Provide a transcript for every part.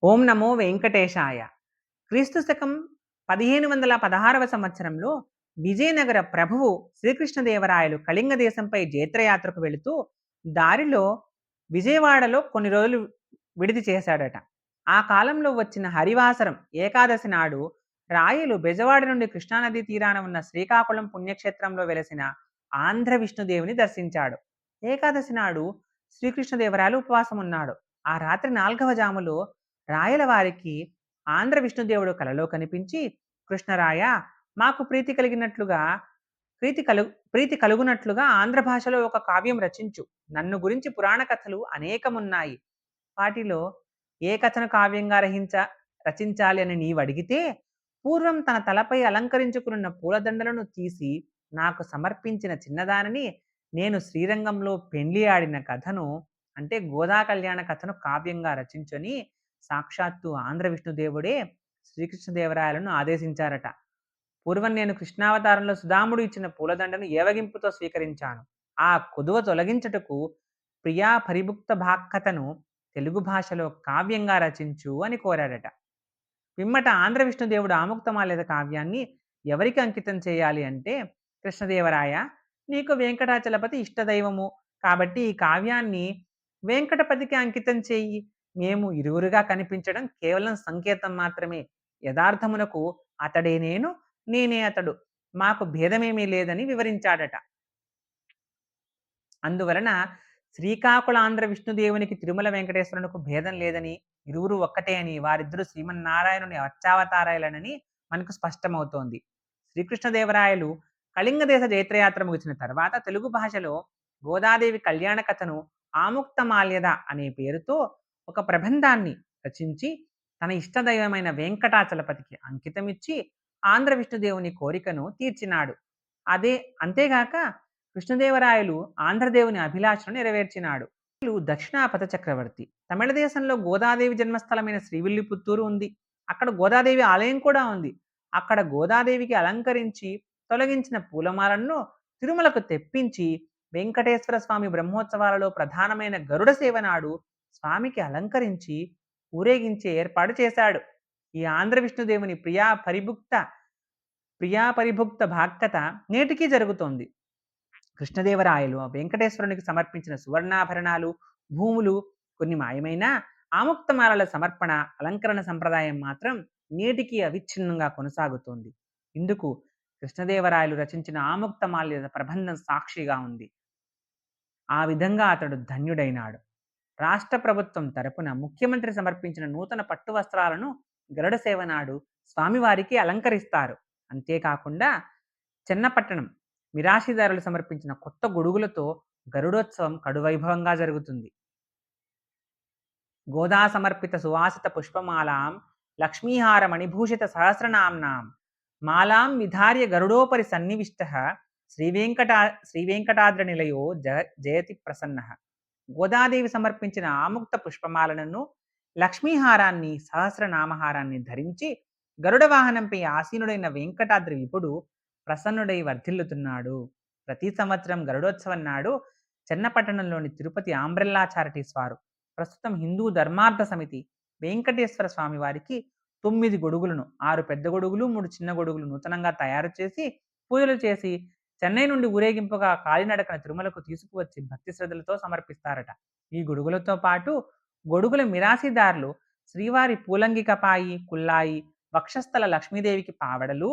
ఓం నమో వెంకటేశాయ. క్రీస్తు శకం 1516వ సంవత్సరంలో విజయనగర ప్రభువు శ్రీకృష్ణదేవరాయలు కళింగ దేశంపై జైత్రయాత్రకు వెళుతూ దారిలో విజయవాడలో కొన్ని రోజులు విడిది చేశాడట. ఆ కాలంలో వచ్చిన హరివాసరం ఏకాదశి నాడు రాయలు బెజవాడ నుండి కృష్ణానదీ తీరాన ఉన్న శ్రీకాకుళం పుణ్యక్షేత్రంలో వెలసిన ఆంధ్ర విష్ణుదేవుని దర్శించాడు. ఏకాదశి నాడు శ్రీకృష్ణదేవరాయలు ఉపవాసం ఉన్నాడు. ఆ రాత్రి 4వ జాములో రాయల వారికి ఆంధ్ర విష్ణుదేవుడు కలలో కనిపించి, కృష్ణరాయ, మాకు ప్రీతి కలుగునట్లుగా ఆంధ్ర భాషలో ఒక కావ్యం రచించు. నన్ను గురించి పురాణ కథలు అనేకమున్నాయి. వాటిలో ఏ కథను కావ్యంగా రచించాలి అని నీవు అడిగితే, పూర్వం తన తలపై అలంకరించుకున్న పూలదండలను తీసి నాకు సమర్పించిన చిన్నదానిని నేను శ్రీరంగంలో పెండ్లి ఆడిన కథను, అంటే గోదా కళ్యాణ కథను కావ్యంగా రచించని సాక్షాత్తు ఆంధ్ర విష్ణుదేవుడే శ్రీకృష్ణదేవరాయలను ఆదేశించారట. పూర్వం నేను కృష్ణావతారంలో సుధాముడు ఇచ్చిన పూలదండను ఏవగింపుతో స్వీకరించాను. ఆ కొదువ తొలగించుటకు ప్రియా పరిభుక్త భాక్కతను తెలుగు భాషలో కావ్యంగా రచించు అని కోరాడట. పిమ్మట ఆంధ్ర విష్ణుదేవుడు ఆముక్తమాల్యద కావ్యాన్ని ఎవరికి అంకితం చేయాలి అంటే, కృష్ణదేవరాయ, నీకు వెంకటాచలపతి ఇష్టదైవము కాబట్టి ఈ కావ్యాన్ని వెంకటపతికి అంకితం చేయి. మేము ఇరువురుగా కనిపించడం కేవలం సంకేతం మాత్రమే. యథార్థమునకు అతడే నేను, నేనే అతడు. మాకు భేదమేమీ లేదని వివరించాడట. అందువలన శ్రీకాకుళాంధ్ర విష్ణుదేవునికి తిరుమల వెంకటేశ్వరునికి భేదం లేదని, ఇరువురు ఒక్కటే అని, వారిద్దరూ శ్రీమన్నారాయణుని అర్చావతారాయలనని మనకు స్పష్టమవుతోంది. శ్రీకృష్ణదేవరాయలు కళింగ దేశ జైత్రయాత్ర ముగిసిన తర్వాత తెలుగు భాషలో గోదాదేవి కళ్యాణ కథను ఆముక్తమాల్యద అనే పేరుతో ఒక ప్రబంధాన్ని రచించి తన ఇష్టదైవమైన వెంకటాచలపతికి అంకితమిచ్చి ఆంధ్ర విష్ణుదేవుని కోరికను తీర్చినాడు. అంతేగాక కృష్ణదేవరాయలు ఆంధ్రదేవుని అభిలాషను నెరవేర్చినాడు. దక్షిణాపథ చక్రవర్తి తమిళ దేశంలో గోదాదేవి జన్మస్థలమైన శ్రీవిల్లిపుత్తూరు ఉంది. అక్కడ గోదాదేవి ఆలయం కూడా ఉంది. అక్కడ గోదాదేవికి అలంకరించి తొలగించిన పూలమాలను తిరుమలకు తెప్పించి వెంకటేశ్వర స్వామి బ్రహ్మోత్సవాలలో ప్రధానమైన గరుడ సేవ నాడు స్వామికి అలంకరించి ఊరేగించే ఏర్పాటు చేశాడు. ఈ ఆంధ్ర విష్ణుదేవుని ప్రియా పరిభుక్త భాక్కత నేటికీ జరుగుతోంది. కృష్ణదేవరాయలు వెంకటేశ్వరునికి సమర్పించిన సువర్ణాభరణాలు, భూములు కొన్ని మాయమైనా ఆముక్తమాలల సమర్పణ, అలంకరణ సంప్రదాయం మాత్రం నేటికి అవిచ్ఛిన్నంగా కొనసాగుతోంది. ఇందుకు కృష్ణదేవరాయలు రచించిన ఆముక్తమాల్యద ప్రబంధం సాక్షిగా ఉంది. ఆ విధంగా అతడు ధన్యుడైనాడు. రాష్ట్ర ప్రభుత్వం తరపున ముఖ్యమంత్రి సమర్పించిన నూతన పట్టు వస్త్రాలను గరుడ సేవ నాడు స్వామివారికి అలంకరిస్తారు. అంతేకాకుండా చెన్నపట్టణం మిరాశిదారులు సమర్పించిన కొత్త గొడుగులతో గరుడోత్సవం కడువైభవంగా జరుగుతుంది. గోదా సమర్పిత సువాసిత పుష్పమాలాం లక్ష్మీహార మణిభూషిత సహస్రనామ్నాం మాలాం విధార్య గరుడోపరి సన్నివిష్ట శ్రీవేంకటాద్రి నిలయో జయతి ప్రసన్న. గోదాదేవి సమర్పించిన ఆముక్త పుష్పమాలను, లక్ష్మీహారాన్ని, సహస్రనామహారాన్ని ధరించి గరుడ వాహనంపై ఆసీనుడైన వెంకటాద్రి విపుడు ప్రసన్నుడై వర్ధిల్లుతున్నాడు. ప్రతి సంవత్సరం గరుడోత్సవం నాడు చెన్నపట్టణంలోని తిరుపతి ఆంబ్రెల్లా చారిటీస్ వారు, ప్రస్తుతం హిందూ ధర్మార్థ సమితి, వెంకటేశ్వర స్వామి వారికి 9 గొడుగులను, 6 పెద్ద గొడుగులు, 3 చిన్న గొడుగులు నూతనంగా తయారు చేసి పూజలు చేసి చెన్నై నుండి ఊరేగింపుగా కాలినడకన తిరుమలకు తీసుకువచ్చి భక్తి శ్రద్ధలతో సమర్పిస్తారట. ఈ గొడుగులతో పాటు గొడుగుల మిరాసీదారులు శ్రీవారి పూలంగి కపాయి, కుల్లాయి, వక్షస్థల లక్ష్మీదేవికి పావడలు,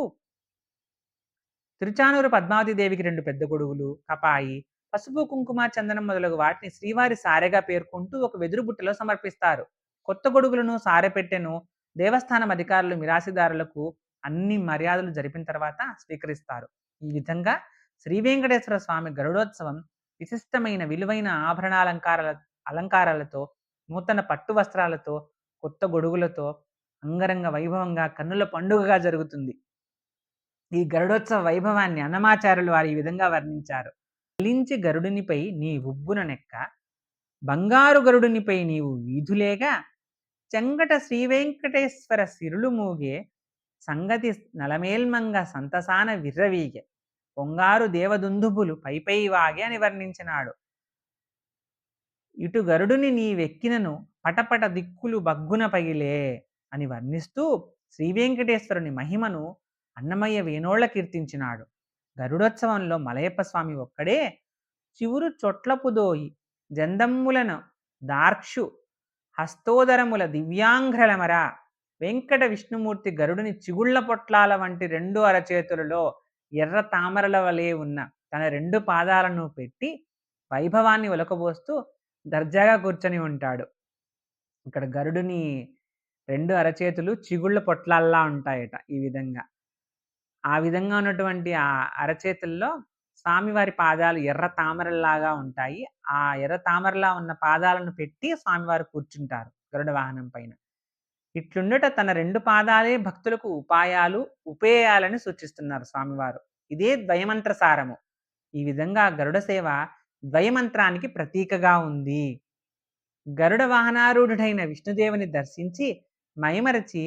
తిరుచానూరు పద్మావతి దేవికి 2 పెద్ద గొడుగులు, కపాయి, పసుపు కుంకుమ చందనం మొదలగు వాటిని శ్రీవారి సారెగా పేర్కొంటూ ఒక వెదురు బుట్టలో సమర్పిస్తారు. కొత్త గొడుగులను, సారెపెట్టెను దేవస్థానం అధికారులు మిరాసిదారులకు అన్ని మర్యాదలు జరిపిన తర్వాత స్వీకరిస్తారు. ఈ విధంగా శ్రీ వెంకటేశ్వర స్వామి గరుడోత్సవం విశిష్టమైన విలువైన అలంకారాలతో, నూతన పట్టు వస్త్రాలతో, కొత్త గొడుగులతో అంగరంగ వైభవంగా కన్నుల పండుగగా జరుగుతుంది. ఈ గరుడోత్సవ వైభవాన్ని అన్నమాచార్యులు వారు ఈ విధంగా వర్ణించారు. చెల్లించి గరుడునిపై నీ ఉబ్బున నెక్క, బంగారు గరుడునిపై నీవు వీధులేగా, చెంగట శ్రీవెంకటేశ్వర సిరులు మూగే, సంగతి నలమేల్మంగ సంతసాన విర్రవీగే, పొంగారు దేవదుందుబులు పైపై వాగే అని వర్ణించినాడు. ఇటు గరుడుని నీవెక్కినను పటపట దిక్కులు బగ్గున పగిలే అని వర్ణిస్తూ శ్రీ వెంకటేశ్వరుని మహిమను అన్నమయ్య వేనోళ్ల కీర్తించినాడు. గరుడోత్సవంలో మలయప్ప స్వామి ఒక్కడే చివురు చొట్లపుదోయి జందమ్ములను దార్క్షు హస్తోదరముల దివ్యాంఘ్రలమర వెంకట విష్ణుమూర్తి గరుడుని చిగుళ్ల పొట్లాల వంటి రెండు అరచేతులలో ఎర్ర తామరల వలె ఉన్న తన రెండు పాదాలను పెట్టి వైభవాన్ని ఒలకబోస్తూ దర్జాగా కూర్చొని ఉంటాడు. ఇక్కడ గరుడుని రెండు అరచేతులు చిగుళ్ళ పొట్లాల్లా ఉంటాయట ఈ విధంగా. ఆ విధంగా ఉన్నటువంటి ఆ అరచేతుల్లో స్వామివారి పాదాలు ఎర్ర తామరల్లాగా ఉంటాయి. ఆ ఎర్ర తామరలా ఉన్న పాదాలను పెట్టి స్వామివారు కూర్చుంటారు గరుడ వాహనం పైన. ఇట్లుండుట తన రెండు పాదాలే భక్తులకు ఉపాయాలు, ఉపేయాలని సూచిస్తున్నారు స్వామివారు. ఇదే ద్వయమంత్ర సారము. ఈ విధంగా గరుడ సేవ ద్వయమంత్రానికి ప్రతీకగా ఉంది. గరుడ వాహనారూఢుడైన విష్ణుదేవుని దర్శించి మైమరచి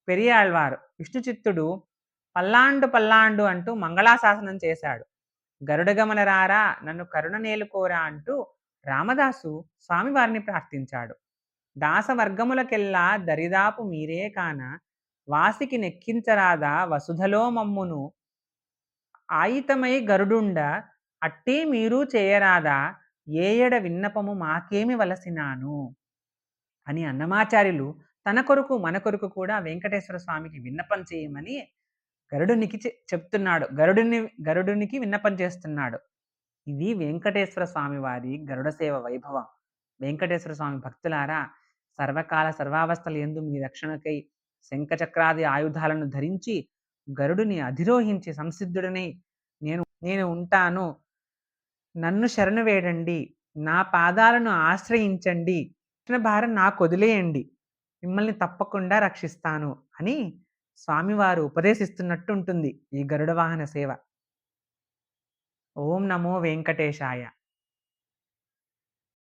పెరియాళ్వారు విష్ణు చిత్తుడు పల్లాండు పల్లాండు అంటూ మంగళాశాసనం చేశాడు. గరుడగమన రారా నన్ను కరుణ నేలుకోరా అంటూ రామదాసు స్వామివారిని ప్రార్థించాడు. దాసవర్గములకెల్లా దరిదాపు మీరే కాన వాసికి నెక్కించరాదా వసుధలో మమ్మును ఆయితమై గరుడుండ అట్టే మీరు చేయరాదా ఏయడ విన్నపము మాకేమి వలసినాను అని అన్నమాచార్యులు తన కొరకు మన కొరకు కూడా వెంకటేశ్వర స్వామికి విన్నపం చేయమని గరుడునికి చెప్తున్నాడు. గరుడునికి విన్నపం చేస్తున్నాడు. ఇది వెంకటేశ్వర స్వామి వారి గరుడ సేవ వైభవం. వెంకటేశ్వర స్వామి భక్తులారా, సర్వకాల సర్వావస్థల యందు మీ రక్షణకై శంఖచక్రాది ఆయుధాలను ధరించి గరుడుని అధిరోహించి సంసిద్ధుడనై నేను నేను ఉంటాను, నన్ను శరణు వేడండి, నా పాదాలను ఆశ్రయించండి, రక్షణ భారం నాకు వదిలేయండి, మిమ్మల్ని తప్పకుండా రక్షిస్తాను అని స్వామివారు ఉపదేశిస్తున్నట్టు ఉంటుంది ఈ గరుడ వాహన సేవ. ఓం నమో వెంకటేశాయ.